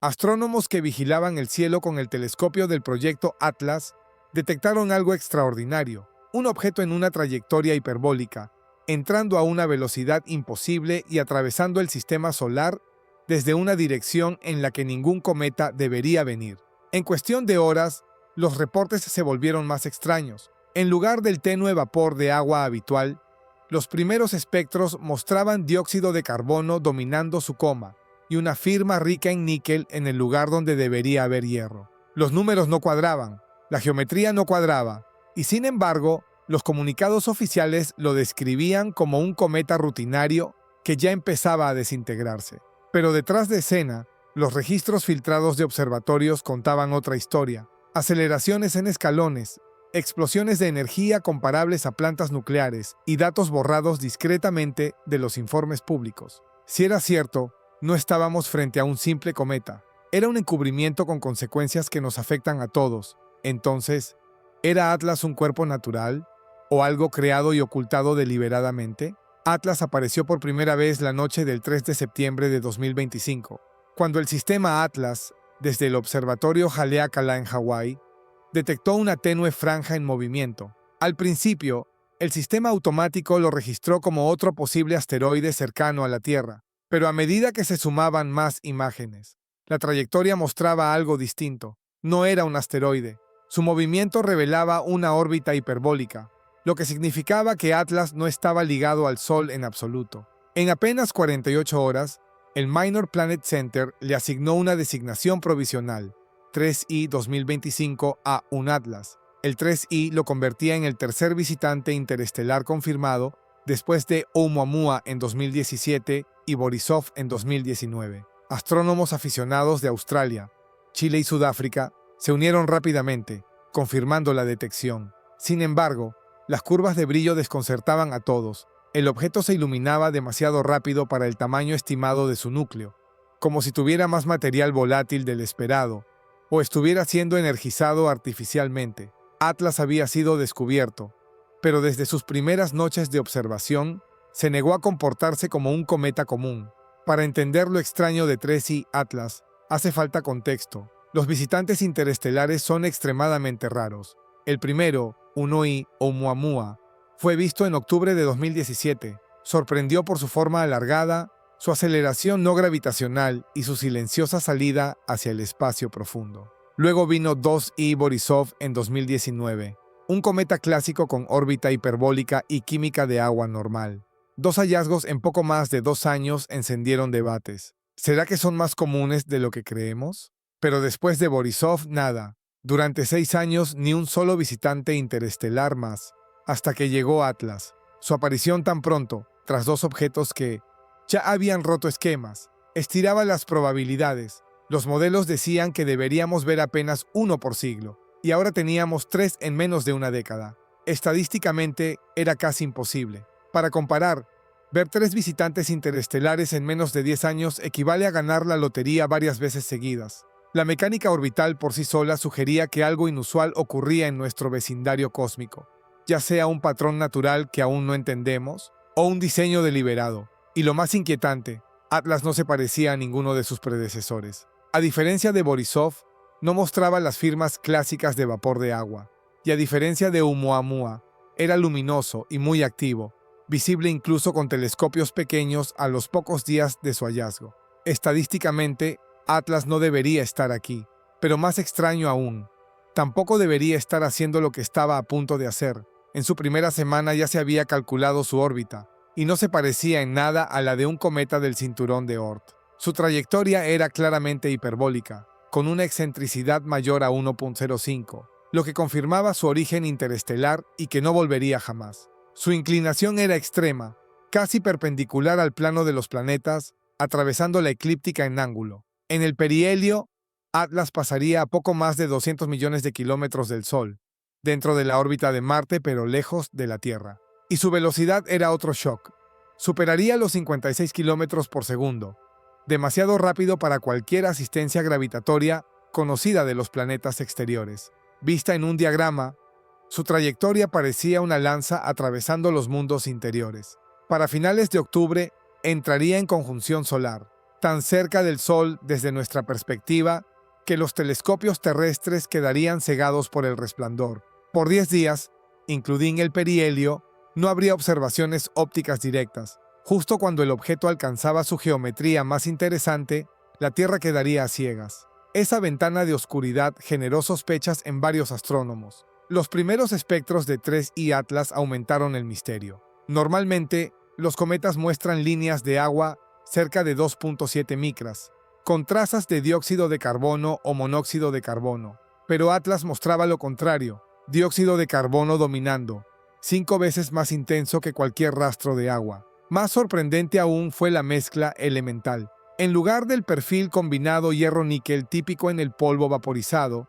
Astrónomos que vigilaban el cielo con el telescopio del proyecto Atlas detectaron algo extraordinario, un objeto en una trayectoria hiperbólica, entrando a una velocidad imposible y atravesando el sistema solar desde una dirección en la que ningún cometa debería venir. En cuestión de horas, los reportes se volvieron más extraños. En lugar del tenue vapor de agua habitual, los primeros espectros mostraban dióxido de carbono dominando su coma y una firma rica en níquel en el lugar donde debería haber hierro. Los números no cuadraban, la geometría no cuadraba, y sin embargo, los comunicados oficiales lo describían como un cometa rutinario que ya empezaba a desintegrarse. Pero detrás de escena, los registros filtrados de observatorios contaban otra historia. Aceleraciones en escalones, explosiones de energía comparables a plantas nucleares y datos borrados discretamente de los informes públicos. Si era cierto, no estábamos frente a un simple cometa. Era un encubrimiento con consecuencias que nos afectan a todos. Entonces, ¿era Atlas un cuerpo natural? ¿O algo creado y ocultado deliberadamente? Atlas apareció por primera vez la noche del 3 de septiembre de 2025, cuando el sistema Atlas, desde el observatorio Haleakala en Hawái, detectó una tenue franja en movimiento. Al principio, el sistema automático lo registró como otro posible asteroide cercano a la Tierra, pero a medida que se sumaban más imágenes, la trayectoria mostraba algo distinto. No era un asteroide. Su movimiento revelaba una órbita hiperbólica, lo que significaba que Atlas no estaba ligado al Sol en absoluto. En apenas 48 horas, el Minor Planet Center le asignó una designación provisional, 3I 2025 a un Atlas. El 3I lo convertía en el tercer visitante interestelar confirmado después de Oumuamua en 2017 y Borisov en 2019. Astrónomos aficionados de Australia, Chile y Sudáfrica se unieron rápidamente, confirmando la detección. Sin embargo, las curvas de brillo desconcertaban a todos. El objeto se iluminaba demasiado rápido para el tamaño estimado de su núcleo, como si tuviera más material volátil del esperado, o estuviera siendo energizado artificialmente. Atlas había sido descubierto, pero desde sus primeras noches de observación, se negó a comportarse como un cometa común. Para entender lo extraño de 3I Atlas, hace falta contexto. Los visitantes interestelares son extremadamente raros. El primero, 1I Oumuamua, fue visto en octubre de 2017. Sorprendió por su forma alargada, su aceleración no gravitacional y su silenciosa salida hacia el espacio profundo. Luego vino 2I Borisov en 2019, un cometa clásico con órbita hiperbólica y química de agua normal. Dos hallazgos en poco más de 2 años encendieron debates. ¿Será que son más comunes de lo que creemos? Pero después de Borisov, nada. Durante 6 años, ni un solo visitante interestelar más, hasta que llegó Atlas. Su aparición tan pronto, tras 2 objetos que ya habían roto esquemas, estiraba las probabilidades. Los modelos decían que deberíamos ver apenas 1 por siglo, y ahora teníamos 3 en menos de una década. Estadísticamente, era casi imposible. Para comparar, ver 3 visitantes interestelares en menos de 10 años equivale a ganar la lotería varias veces seguidas. La mecánica orbital por sí sola sugería que algo inusual ocurría en nuestro vecindario cósmico, ya sea un patrón natural que aún no entendemos, o un diseño deliberado. Y lo más inquietante, Atlas no se parecía a ninguno de sus predecesores. A diferencia de Borisov, no mostraba las firmas clásicas de vapor de agua, y a diferencia de Oumuamua, era luminoso y muy activo, visible incluso con telescopios pequeños a los pocos días de su hallazgo. Estadísticamente, Atlas no debería estar aquí, pero más extraño aún, tampoco debería estar haciendo lo que estaba a punto de hacer. En su primera semana ya se había calculado su órbita, y no se parecía en nada a la de un cometa del cinturón de Oort. Su trayectoria era claramente hiperbólica, con una excentricidad mayor a 1.05, lo que confirmaba su origen interestelar y que no volvería jamás. Su inclinación era extrema, casi perpendicular al plano de los planetas, atravesando la eclíptica en ángulo. En el perihelio, Atlas pasaría a poco más de 200 millones de kilómetros del Sol, dentro de la órbita de Marte pero lejos de la Tierra. Y su velocidad era otro shock. Superaría los 56 kilómetros por segundo, demasiado rápido para cualquier asistencia gravitatoria conocida de los planetas exteriores. Vista en un diagrama, su trayectoria parecía una lanza atravesando los mundos interiores. Para finales de octubre, entraría en conjunción solar. tan cerca del Sol desde nuestra perspectiva que los telescopios terrestres quedarían cegados por el resplandor. Por 10 días, including el perihelio, no habría observaciones ópticas directas. Justo cuando el objeto alcanzaba su geometría más interesante, la Tierra quedaría a ciegas. Esa ventana de oscuridad generó sospechas en varios astrónomos. Los primeros espectros de 3I Atlas aumentaron el misterio. Normalmente, los cometas muestran líneas de agua cerca de 2.7 micras, con trazas de dióxido de carbono o monóxido de carbono. Pero Atlas mostraba lo contrario, dióxido de carbono dominando, 5 veces más intenso que cualquier rastro de agua. Más sorprendente aún fue la mezcla elemental. En lugar del perfil combinado hierro-níquel típico en el polvo vaporizado,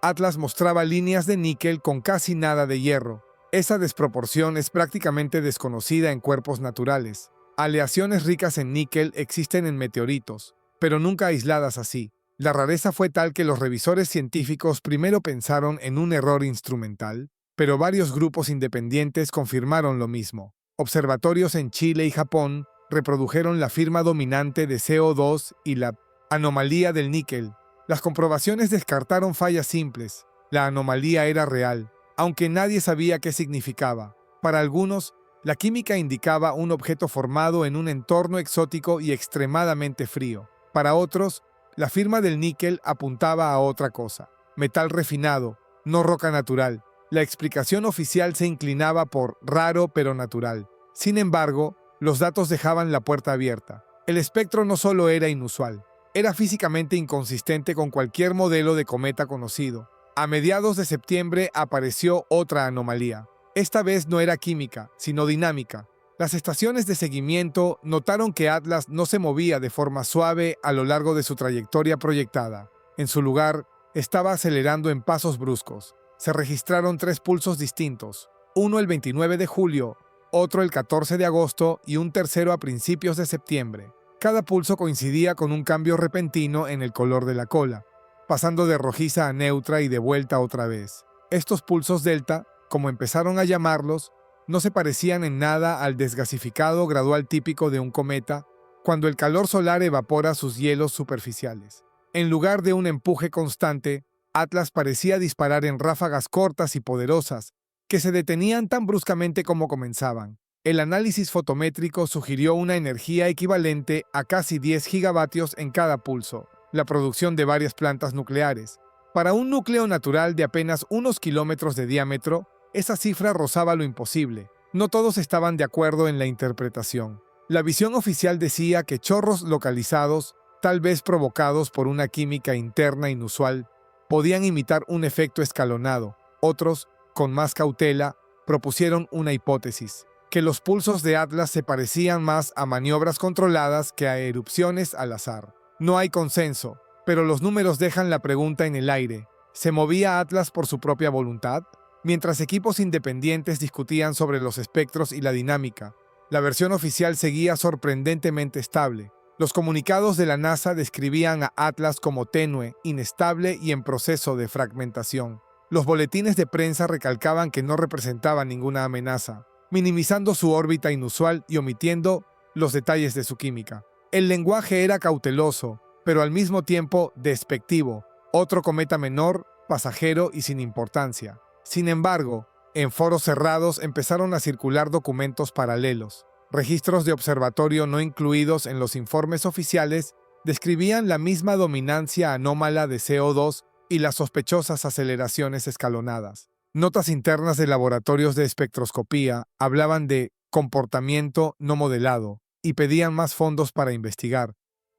Atlas mostraba líneas de níquel con casi nada de hierro. Esa desproporción es prácticamente desconocida en cuerpos naturales. Aleaciones ricas en níquel existen en meteoritos, pero nunca aisladas así. La rareza fue tal que los revisores científicos primero pensaron en un error instrumental, pero varios grupos independientes confirmaron lo mismo. Observatorios en Chile y Japón reprodujeron la firma dominante de CO2 y la anomalía del níquel. Las comprobaciones descartaron fallas simples. La anomalía era real, aunque nadie sabía qué significaba. Para algunos, la química indicaba un objeto formado en un entorno exótico y extremadamente frío. Para otros, la firma del níquel apuntaba a otra cosa: metal refinado, no roca natural. La explicación oficial se inclinaba por raro pero natural. Sin embargo, los datos dejaban la puerta abierta. El espectro no solo era inusual, era físicamente inconsistente con cualquier modelo de cometa conocido. A mediados de septiembre apareció otra anomalía. Esta vez no era química, sino dinámica. Las estaciones de seguimiento notaron que Atlas no se movía de forma suave a lo largo de su trayectoria proyectada. En su lugar, estaba acelerando en pasos bruscos. Se registraron 3 pulsos distintos, uno el 29 de julio, otro el 14 de agosto y un tercero a principios de septiembre. Cada pulso coincidía con un cambio repentino en el color de la cola, pasando de rojiza a neutra y de vuelta otra vez. Estos pulsos delta, como empezaron a llamarlos, no se parecían en nada al desgasificado gradual típico de un cometa cuando el calor solar evapora sus hielos superficiales. En lugar de un empuje constante, Atlas parecía disparar en ráfagas cortas y poderosas, que se detenían tan bruscamente como comenzaban. El análisis fotométrico sugirió una energía equivalente a casi 10 gigavatios en cada pulso, la producción de varias plantas nucleares. Para un núcleo natural de apenas unos kilómetros de diámetro, esa cifra rozaba lo imposible. No todos estaban de acuerdo en la interpretación. La visión oficial decía que chorros localizados, tal vez provocados por una química interna inusual, podían imitar un efecto escalonado. Otros, con más cautela, propusieron una hipótesis: que los pulsos de Atlas se parecían más a maniobras controladas que a erupciones al azar. No hay consenso, pero los números dejan la pregunta en el aire. ¿Se movía Atlas por su propia voluntad? Mientras equipos independientes discutían sobre los espectros y la dinámica, la versión oficial seguía sorprendentemente estable. Los comunicados de la NASA describían a Atlas como tenue, inestable y en proceso de fragmentación. Los boletines de prensa recalcaban que no representaba ninguna amenaza, minimizando su órbita inusual y omitiendo los detalles de su química. El lenguaje era cauteloso, pero al mismo tiempo despectivo: otro cometa menor, pasajero y sin importancia. Sin embargo, en foros cerrados empezaron a circular documentos paralelos. Registros de observatorio no incluidos en los informes oficiales describían la misma dominancia anómala de CO2 y las sospechosas aceleraciones escalonadas. Notas internas de laboratorios de espectroscopía hablaban de comportamiento no modelado y pedían más fondos para investigar,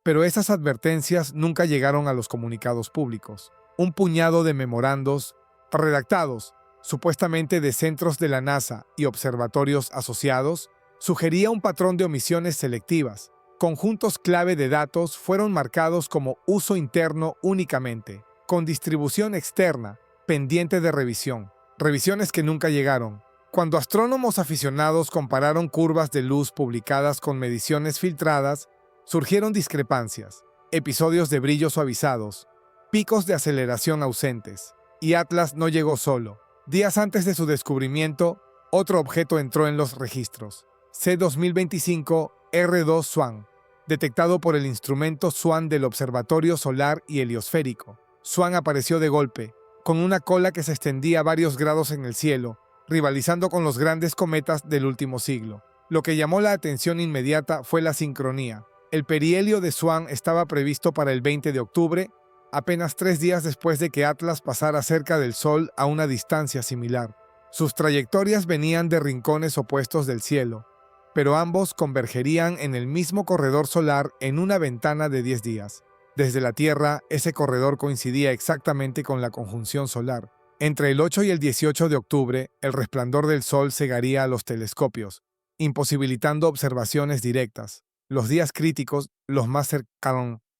pero esas advertencias nunca llegaron a los comunicados públicos. Un puñado de memorandos redactados, supuestamente de centros de la NASA y observatorios asociados, sugería un patrón de omisiones selectivas. Conjuntos clave de datos fueron marcados como uso interno únicamente, con distribución externa, pendiente de revisión. Revisiones que nunca llegaron. Cuando astrónomos aficionados compararon curvas de luz publicadas con mediciones filtradas, surgieron discrepancias, episodios de brillo suavizados, picos de aceleración ausentes. Y Atlas no llegó solo. Días antes de su descubrimiento, otro objeto entró en los registros: C2025 R2 Swan. detectado por el instrumento SWAN del Observatorio Solar y Heliosférico. SWAN apareció de golpe, con una cola que se extendía varios grados en el cielo, rivalizando con los grandes cometas del último siglo. Lo que llamó la atención inmediata fue la sincronía. El perihelio de SWAN estaba previsto para el 20 de octubre, apenas 3 días después de que Atlas pasara cerca del Sol a una distancia similar. Sus trayectorias venían de rincones opuestos del cielo, pero ambos convergerían en el mismo corredor solar en una ventana de 10 días. Desde la Tierra, ese corredor coincidía exactamente con la conjunción solar. Entre el 8 y el 18 de octubre, el resplandor del Sol cegaría a los telescopios, imposibilitando observaciones directas. Los días críticos, los más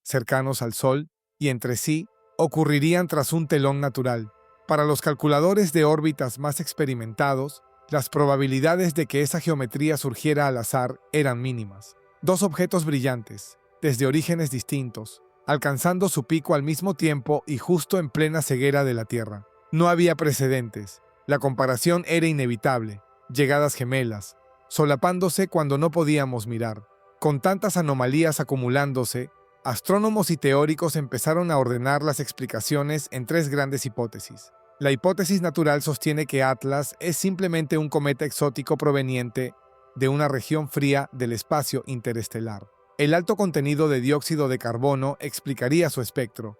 cercanos al Sol y entre sí, ocurrirían tras un telón natural. Para los calculadores de órbitas más experimentados, las probabilidades de que esa geometría surgiera al azar eran mínimas. Dos objetos brillantes, desde orígenes distintos, alcanzando su pico al mismo tiempo y justo en plena ceguera de la Tierra. No había precedentes. La comparación era inevitable. Llegadas gemelas, solapándose cuando no podíamos mirar. Con tantas anomalías acumulándose, astrónomos y teóricos empezaron a ordenar las explicaciones en 3 grandes hipótesis. La hipótesis natural sostiene que Atlas es simplemente un cometa exótico proveniente de una región fría del espacio interestelar. El alto contenido de dióxido de carbono explicaría su espectro,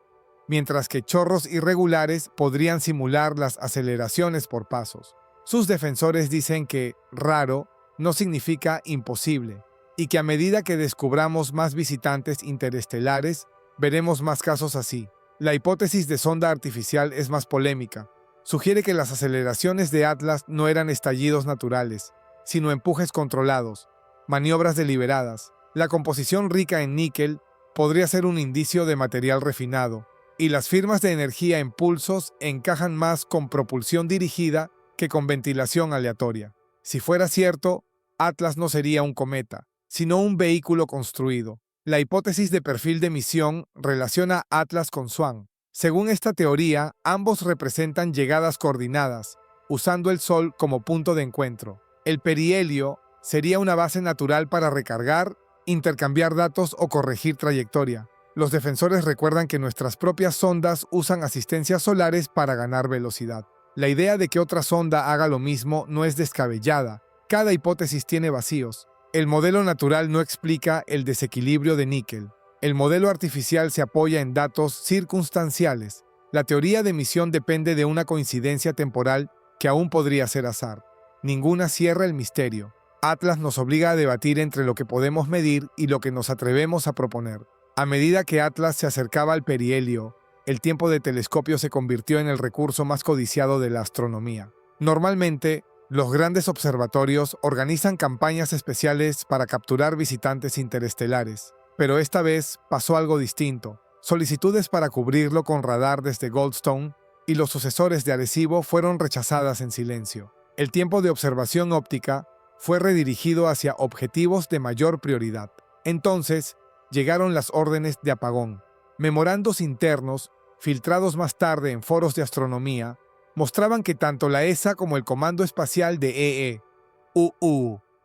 mientras que chorros irregulares podrían simular las aceleraciones por pasos. Sus defensores dicen que raro no significa imposible, y que a medida que descubramos más visitantes interestelares, veremos más casos así. La hipótesis de sonda artificial es más polémica. Sugiere que las aceleraciones de Atlas no eran estallidos naturales, sino empujes controlados, maniobras deliberadas. La composición rica en níquel podría ser un indicio de material refinado, y las firmas de energía en pulsos encajan más con propulsión dirigida que con ventilación aleatoria. Si fuera cierto, Atlas no sería un cometa, sino un vehículo construido. La hipótesis de perfil de misión relaciona Atlas con SWAN. Según esta teoría, ambos representan llegadas coordinadas, usando el Sol como punto de encuentro. El perihelio sería una base natural para recargar, intercambiar datos o corregir trayectoria. Los defensores recuerdan que nuestras propias sondas usan asistencias solares para ganar velocidad. La idea de que otra sonda haga lo mismo no es descabellada. Cada hipótesis tiene vacíos. El modelo natural no explica el desequilibrio de níquel. El modelo artificial se apoya en datos circunstanciales. La teoría de emisión depende de una coincidencia temporal que aún podría ser azar. Ninguna cierra el misterio. Atlas nos obliga a debatir entre lo que podemos medir y lo que nos atrevemos a proponer. A medida que Atlas se acercaba al perihelio, el tiempo de telescopio se convirtió en el recurso más codiciado de la astronomía. Normalmente, los grandes observatorios organizan campañas especiales para capturar visitantes interestelares, pero esta vez pasó algo distinto. Solicitudes para cubrirlo con radar desde Goldstone y los sucesores de Arecibo fueron rechazadas en silencio. El tiempo de observación óptica fue redirigido hacia objetivos de mayor prioridad. Entonces, llegaron las órdenes de apagón. Memorandos internos, filtrados más tarde en foros de astronomía, mostraban que tanto la ESA como el Comando Espacial de EE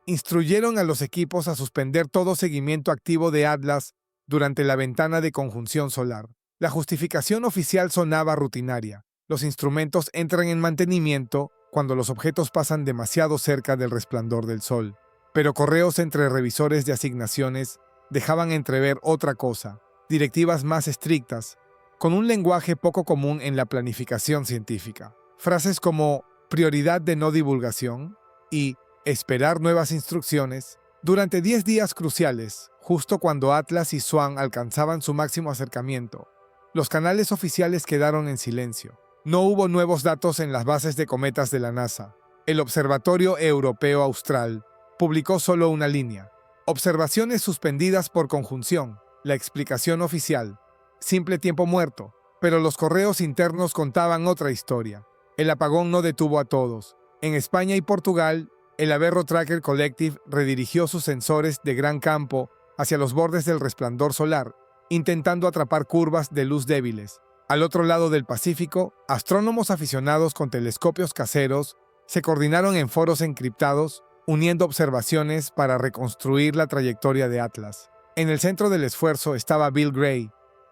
instruyeron a los equipos a suspender todo seguimiento activo de Atlas durante la ventana de conjunción solar. La justificación oficial sonaba rutinaria. Los instrumentos entran en mantenimiento cuando los objetos pasan demasiado cerca del resplandor del Sol. Pero correos entre revisores de asignaciones dejaban entrever otra cosa, directivas más estrictas, con un lenguaje poco común en la planificación científica. Frases como prioridad de no divulgación y esperar nuevas instrucciones. Durante 10 días cruciales, justo cuando Atlas y SWAN alcanzaban su máximo acercamiento, los canales oficiales quedaron en silencio. No hubo nuevos datos en las bases de cometas de la NASA. El Observatorio Europeo Austral publicó solo una línea. Observaciones suspendidas por conjunción. La explicación oficial. Simple tiempo muerto. Pero los correos internos contaban otra historia. El apagón no detuvo a todos. En España y Portugal, el Averro Tracker Collective redirigió sus sensores de gran campo hacia los bordes del resplandor solar, intentando atrapar curvas de luz débiles. Al otro lado del Pacífico, astrónomos aficionados con telescopios caseros se coordinaron en foros encriptados, uniendo observaciones para reconstruir la trayectoria de Atlas. En el centro del esfuerzo estaba Bill Gray,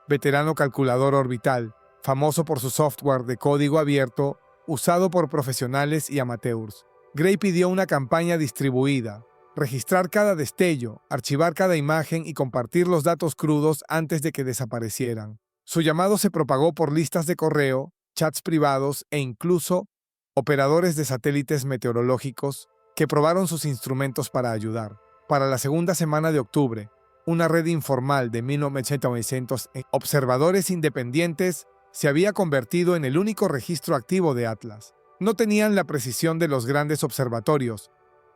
veterano calculador orbital, famoso por su software de código abierto usado por profesionales y amateurs. Gray pidió una campaña distribuida, registrar cada destello, archivar cada imagen y compartir los datos crudos antes de que desaparecieran. Su llamado se propagó por listas de correo, chats privados e incluso operadores de satélites meteorológicos que probaron sus instrumentos para ayudar. Para la segunda semana de octubre, una red informal de 1900 observadores independientes se había convertido en el único registro activo de Atlas. No tenían la precisión de los grandes observatorios,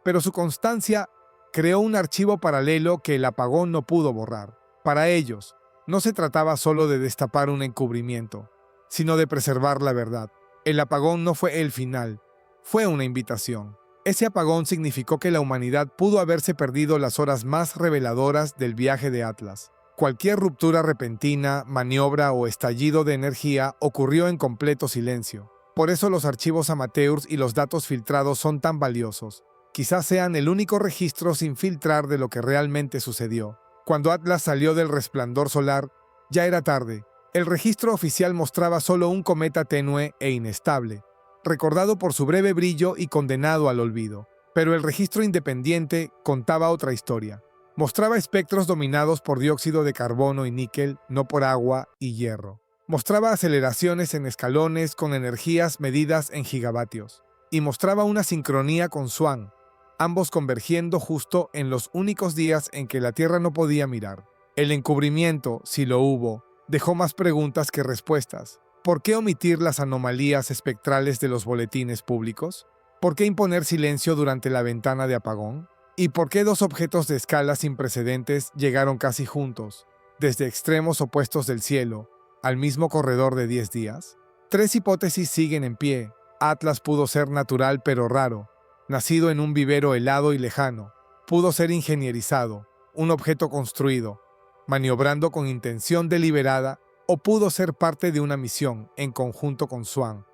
pero su constancia creó un archivo paralelo que el apagón no pudo borrar. Para ellos, no se trataba solo de destapar un encubrimiento, sino de preservar la verdad. El apagón no fue el final, fue una invitación. Ese apagón significó que la humanidad pudo haberse perdido las horas más reveladoras del viaje de Atlas. Cualquier ruptura repentina, maniobra o estallido de energía ocurrió en completo silencio. Por eso los archivos amateurs y los datos filtrados son tan valiosos. Quizás sean el único registro sin filtrar de lo que realmente sucedió. Cuando Atlas salió del resplandor solar, ya era tarde. El registro oficial mostraba solo un cometa tenue e inestable, recordado por su breve brillo y condenado al olvido. Pero el registro independiente contaba otra historia. Mostraba espectros dominados por dióxido de carbono y níquel, no por agua y hierro. Mostraba aceleraciones en escalones con energías medidas en gigavatios. Y mostraba una sincronía con Swan, ambos convergiendo justo en los únicos días en que la Tierra no podía mirar. El encubrimiento, si lo hubo, dejó más preguntas que respuestas. ¿Por qué omitir las anomalías espectrales de los boletines públicos? ¿Por qué imponer silencio durante la ventana de apagón? ¿Y por qué dos objetos de escala sin precedentes llegaron casi juntos, desde extremos opuestos del cielo, al mismo corredor de 10 días? Tres hipótesis siguen en pie. Atlas pudo ser natural pero raro, nacido en un vivero helado y lejano. Pudo ser ingenierizado, un objeto construido, maniobrando con intención deliberada, o pudo ser parte de una misión en conjunto con Swan,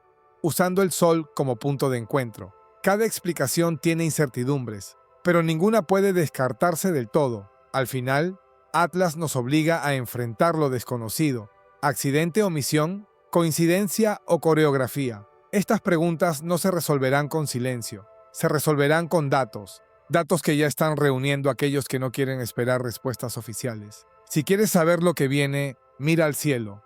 usando el Sol como punto de encuentro. Cada explicación tiene incertidumbres, pero ninguna puede descartarse del todo. Al final, Atlas nos obliga a enfrentar lo desconocido. ¿Accidente o misión? ¿Coincidencia o coreografía? Estas preguntas no se resolverán con silencio, se resolverán con datos. Datos que ya están reuniendo aquellos que no quieren esperar respuestas oficiales. Si quieres saber lo que viene, mira al cielo.